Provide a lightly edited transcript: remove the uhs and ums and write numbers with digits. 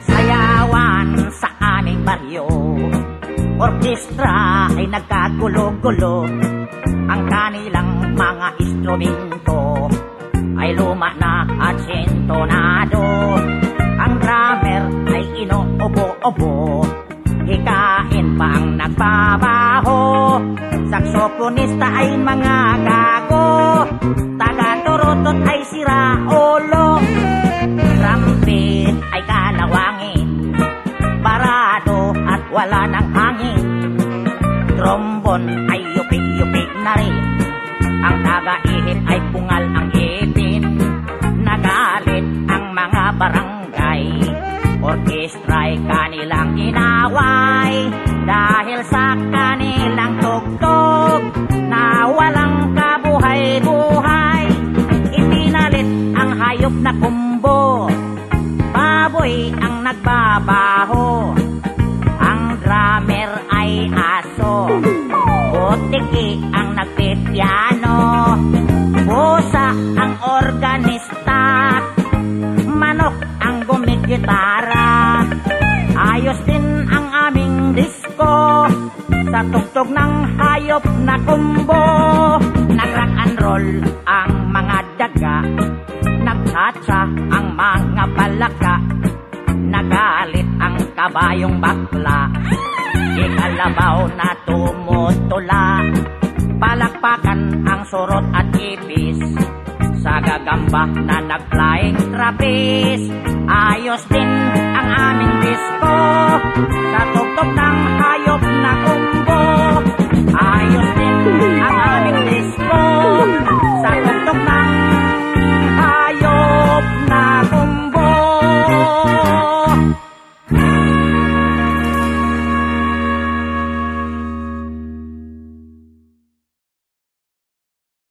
Sayawan sa aming baryo, orkestra ay nagkagulo-gulo. Ang kanilang mga instrumento ay luma na at sintonado. Ang drummer ay inuubo-ubo, hikain pa ang nagbabaho. Saksoponista ay mga gago, taga-turutot ay sira-ulo. Trumpet ay kalawangin, parado at wala ng hangin. Trombon ay yupik-yupik na rin, ang taga-ihip ay pungal ang ipin. Nagalit ang mga barangay, orkestra'y kanilang inaway. Dahil sa kanilang tugtog na walang kabuhay-buhay, ipinalit ang hayop na kumbo, baboy ang nagbabaho. Ang drummer ay aso, butiki ang nagpipiano, busa ang organista, manok ang gumigitara. Ayos din ang aming disco sa tugtog ng hayop na kumbo. Nag-rock and roll ang mga daga, nagtsatsa ang mga palaka. Nagalit ang kabayong bakla, ikalabaw na tumutula. Palakpakan ang surot at ipis, sa gagamba na nag-flying trapeze. Ayos din ang aming disco sa tugtog ng hayop na kumbo.